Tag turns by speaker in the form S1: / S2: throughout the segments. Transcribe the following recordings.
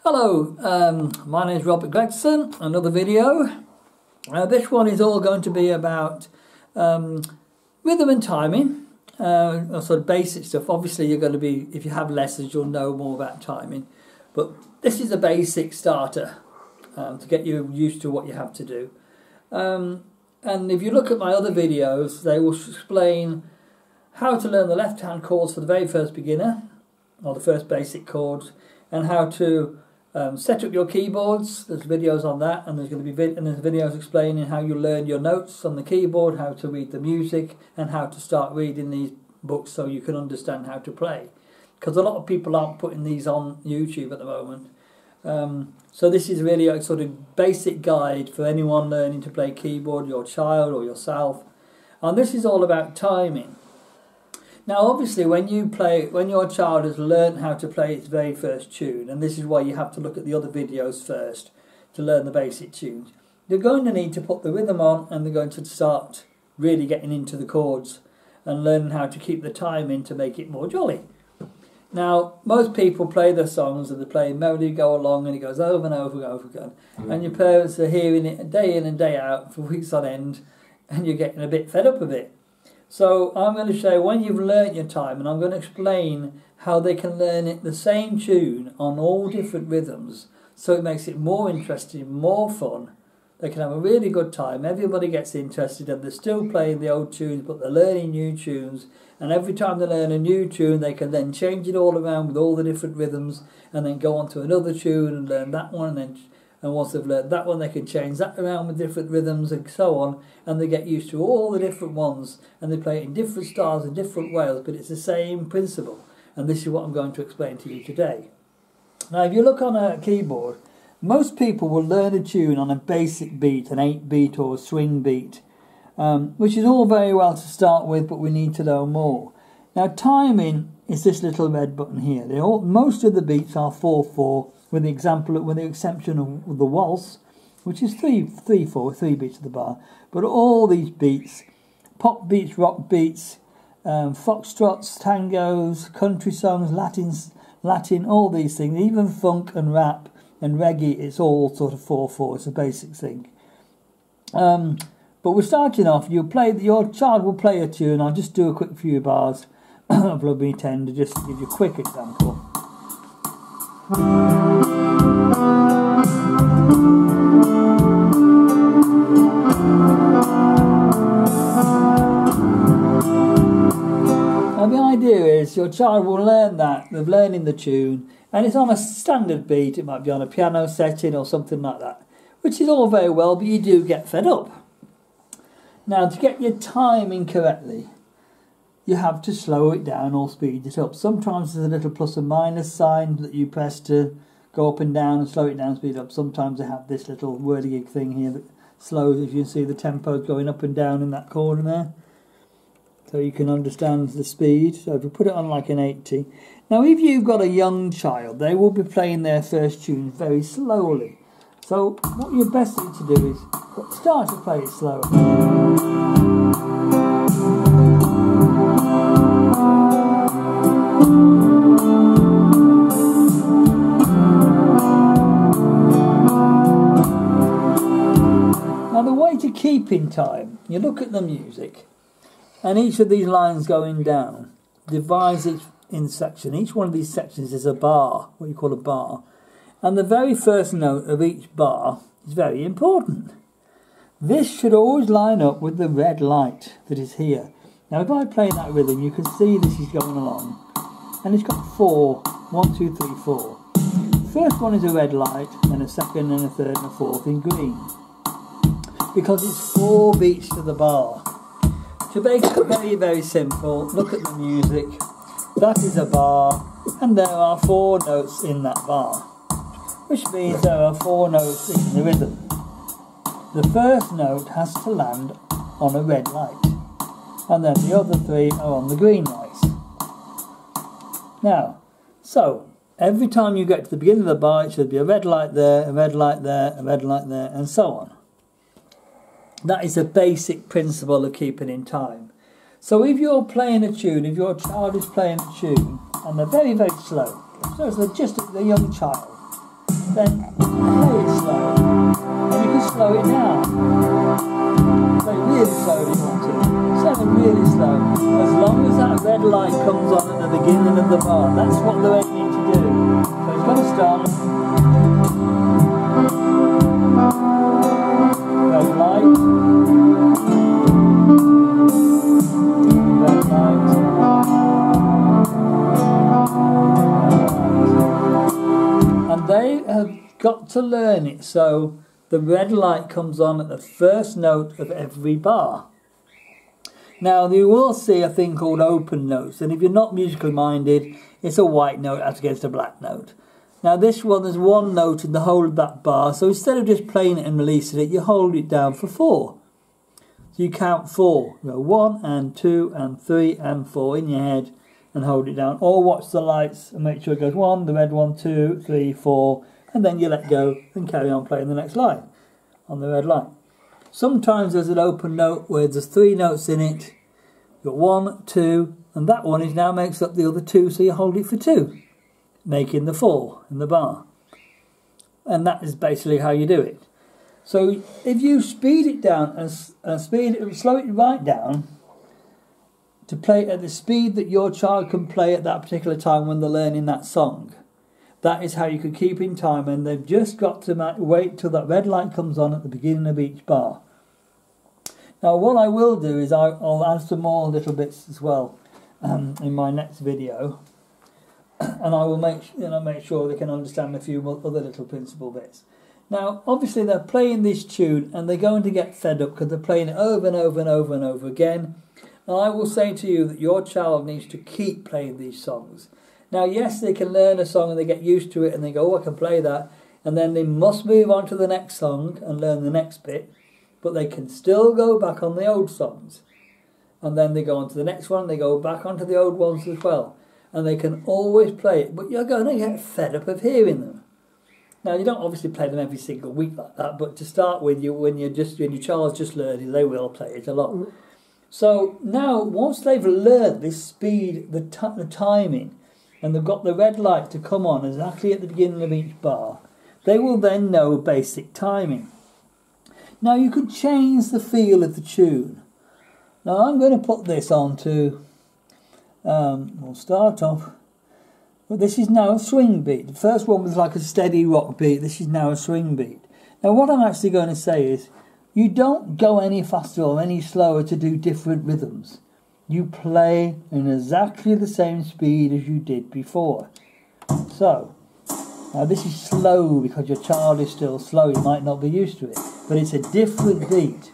S1: Hello, my name is Robert Gregson. Another video. This one is all going to be about rhythm and timing, sort of basic stuff. Obviously you're going to be, if you have lessons, you'll know more about timing, but this is a basic starter to get you used to what you have to do. And if you look at my other videos, they will explain how to learn the left hand chords for the very first beginner, or the first basic chords, and how to set up your keyboards. There's videos on that, and there's going to be videos explaining how you learn your notes on the keyboard, how to read the music, and how to start reading these books so you can understand how to play. Because a lot of people aren't putting these on YouTube at the moment. So this is really a sort of basic guide for anyone learning to play keyboard, your child or yourself. And this is all about timing. Now obviously when your child has learned how to play its very first tune, and this is why you have to look at the other videos first to learn the basic tunes, they're going to need to put the rhythm on, and they're going to start really getting into the chords and learning how to keep the time in to make it more jolly. Now most people play their songs and they play Merrily Go Along, and it goes over and over and over again, and your parents are hearing it day in and day out for weeks on end, and you're getting a bit fed up of it. So I'm going to show when you've learnt your time, and I'm going to explain how they can learn it, the same tune on all different rhythms, so it makes it more interesting, more fun. They can have a really good time. Everybody gets interested, and they're still playing the old tunes, but they're learning new tunes. And every time they learn a new tune, they can then change it all around with all the different rhythms, and then go on to another tune and learn that one, and once they've learned that one, they can change that around with different rhythms and so on, and they get used to all the different ones, and they play it in different styles and different ways, but it's the same principle. And this is what I'm going to explain to you today. Now, if you look on a keyboard, most people will learn a tune on a basic beat, an 8-beat or a swing beat, which is all very well to start with, but we need to know more. Now, timing is this little red button here. Most of the beats are 4/4. With the exception of the waltz, which is 3/4, 3 beats of the bar. But all these beats, pop beats, rock beats, foxtrots, tangos, country songs, Latin, all these things, even funk and rap and reggae, it's all sort of 4/4. It's a basic thing. But we're starting off. Your child will play a tune. I'll just do a quick few bars of Love Me Tender, just to give you a quick example. And the idea is your child will learn that, they're learning the tune, and it's on a standard beat. It might be on a piano setting or something like that, which is all very well, but you do get fed up. Now, to get your timing correctly, you have to slow it down or speed it up. Sometimes there's a little plus and minus sign that you press to go up and down and slow it down, speed it up. Sometimes they have this little whirligig thing here that slows, if you see the tempo going up and down in that corner there. So you can understand the speed. So if you put it on like an 80. Now if you've got a young child, they will be playing their first tune very slowly. So what you're best to do is start to play it slower. To keep in time, you look at the music, and each of these lines going down divides it in section. Each one of these sections is a bar, what you call a bar, and the very first note of each bar is very important. This should always line up with the red light that is here. Now if I play that rhythm, you can see this is going along, and it's got 4, 1, 2, 3, 4. First one is a red light, then a second and a third and a fourth in green, because it's 4 beats to the bar. To make it very, very simple, look at the music. That is a bar, and there are 4 notes in that bar, which means there are 4 notes in the rhythm. The first note has to land on a red light, and then the other 3 are on the green lights. Now, so every time you get to the beginning of the bar, it should be a red light there, a red light there, a red light there, and so on. That is a basic principle of keeping in time. So if you're playing a tune, if your child is playing a tune, and they're very, very slow, so it's just a young child, then play it slow. And you can slow it down. Play really slow if you want to. 7 really slow. As long as that red light comes on at the beginning of the bar, that's what they're aiming to do. So it's going to start. Red light. Red light. And they have got to learn it so the red light comes on at the first note of every bar. Now you will see a thing called open notes, and if you're not musically minded, it's a white note as against a black note. Now this one, there's one note in the whole of that bar, so instead of just playing it and releasing it, you hold it down for 4. So you count 4, you go 1 and 2 and 3 and 4 in your head and hold it down, or watch the lights and make sure it goes 1, the red one, 2, 3, 4, and then you let go and carry on playing the next line on the red line. Sometimes there's an open note where there's 3 notes in it. You've got 1, 2, and that one is now makes up the other 2, so you hold it for 2, making the 4 in the bar. And that is basically how you do it. So if you speed it down and slow it right down to play at the speed that your child can play at that particular time when they're learning that song, that is how you can keep in time, and they've just got to wait till that red light comes on at the beginning of each bar. Now what I will do is I'll add some more little bits as well in my next video, and I will make sure they can understand a few other little principal bits. Now obviously they're playing this tune and they're going to get fed up because they're playing it over and over and over and over again. And I will say to you that your child needs to keep playing these songs. Now yes, they can learn a song and they get used to it and they go, oh, I can play that, and then they must move on to the next song and learn the next bit, but they can still go back on the old songs, and then they go on to the next one, they go back onto the old ones as well, and they can always play it, but you're going to get fed up of hearing them. Now you don't obviously play them every single week like that, but to start with, when your child's just learning, they will play it a lot. So now once they've learned this speed, the timing, and they've got the red light to come on exactly at the beginning of each bar, they will then know basic timing. Now you could change the feel of the tune. Now I'm going to put this on to, we'll start off, well, this is now a swing beat. The first one was like a steady rock beat, this is now a swing beat. Now what I'm actually going to say is, you don't go any faster or any slower to do different rhythms. You play in exactly the same speed as you did before. So, now this is slow because your child is still slow, you might not be used to it, but it's a different beat.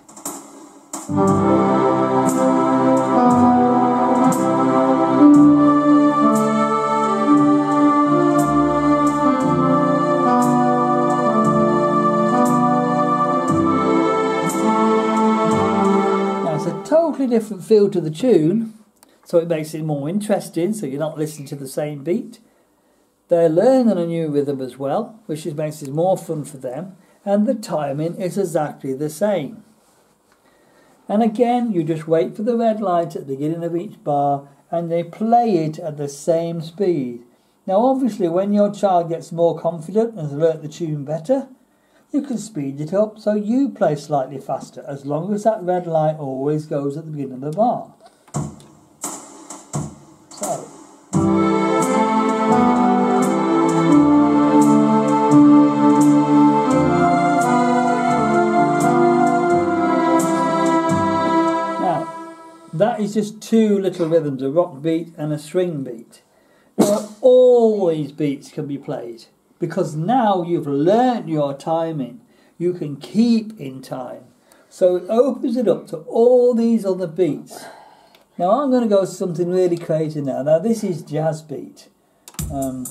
S1: Totally different feel to the tune, so it makes it more interesting, so you're not listening to the same beat. They're learning a new rhythm as well, which makes it more fun for them, and the timing is exactly the same. And again, you just wait for the red light at the beginning of each bar and they play it at the same speed. Now obviously when your child gets more confident and has learnt the tune better, you can speed it up so you play slightly faster, as long as that red light always goes at the beginning of the bar. So. Now, that is just 2 little rhythms, a rock beat and a swing beat. Now, all these beats can be played, because now you've learnt your timing. You can keep in time. So it opens it up to all these other beats. Now I'm going to go something really crazy now. Now this is jazz beat. Now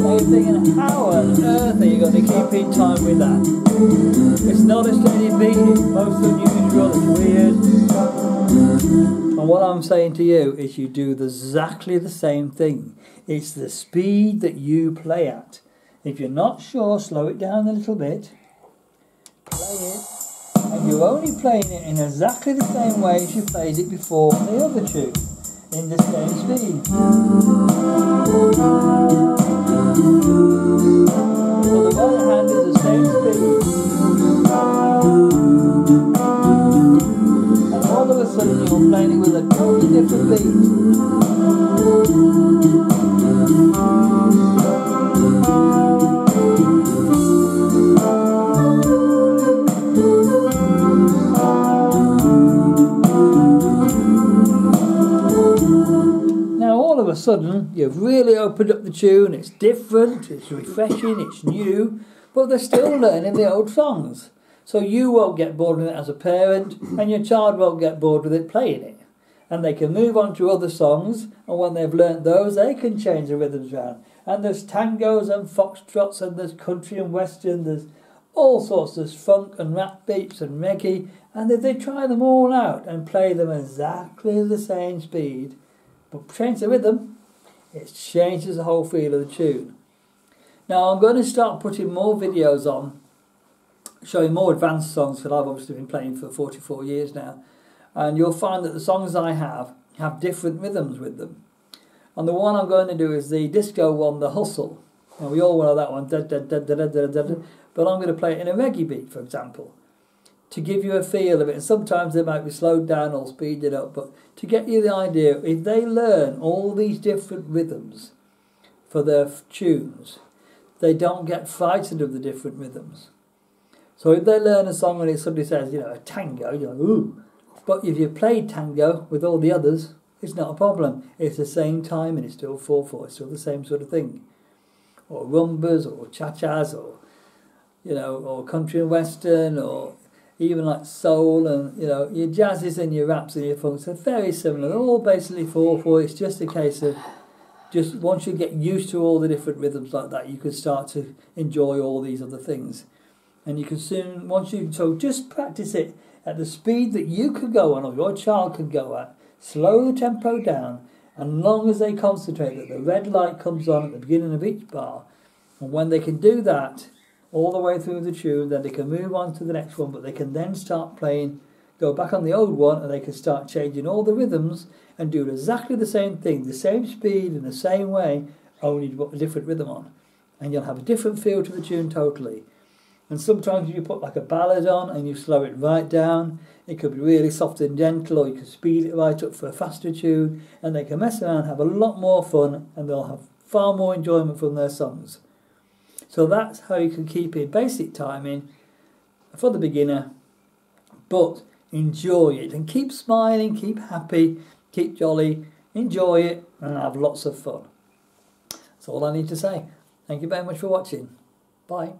S1: you're thinking, how on earth are you going to keep in time with that? It's not a steady beat, it's most unusual, it's weird. And what I'm saying to you is you do exactly the same thing. It's the speed that you play at. If you're not sure, slow it down a little bit, play it, and you're only playing it in exactly the same way as you played it before on the other tune. in the same speed. So the right hand is the same speed. And all of a sudden you're playing it with a totally different beat. Now all of a sudden you've really opened up the tune, it's different, it's refreshing, it's new, but they're still learning the old songs. So you won't get bored with it as a parent, and your child won't get bored with it playing it. And they can move on to other songs, and when they've learnt those, they can change the rhythms around. And there's tangos and foxtrots, and there's country and western, there's all sorts, there's funk and rap beats and reggae, and if they try them all out and play them exactly the same speed, but change the rhythm, it changes the whole feel of the tune. Now I'm going to start putting more videos on, showing more advanced songs, because I've obviously been playing for 44 years now, and you'll find that the songs I have different rhythms with them. And the one I'm going to do is the disco one, The Hustle. Now we all know that one, da, da, da, da, da, da, da, da, but I'm going to play it in a reggae beat, for example, to give you a feel of it. And sometimes they might be slowed down or speeded up, but to get you the idea, if they learn all these different rhythms for their tunes, they don't get frightened of the different rhythms. So if they learn a song and it suddenly says, you know, a tango, you're like, ooh. But if you played tango with all the others, it's not a problem. It's the same time and it's still 4/4. It's still the same sort of thing. Or rumbas, or cha-chas, or, you know, or country and western, or even like soul, and, you know, your jazzes and your raps and your funks are very similar. They're all basically 4/4. It's just a case of, just once you get used to all the different rhythms like that, you can start to enjoy all these other things. And you can soon, so just practice it at the speed that you could go on, or your child could go at. Slow the tempo down, and long as they concentrate that the red light comes on at the beginning of each bar, and when they can do that all the way through the tune, then they can move on to the next one, but they can then start playing, go back on the old one, and they can start changing all the rhythms and do exactly the same thing, the same speed in the same way, only to put a different rhythm on. And you'll have a different feel to the tune totally. And sometimes you put like a ballad on and you slow it right down. It could be really soft and gentle, or you can speed it right up for a faster tune, and they can mess around, have a lot more fun, and they'll have far more enjoyment from their songs. So that's how you can keep in basic timing for the beginner, but enjoy it and keep smiling, keep happy, keep jolly, enjoy it and have lots of fun. That's all I need to say. Thank you very much for watching. Bye.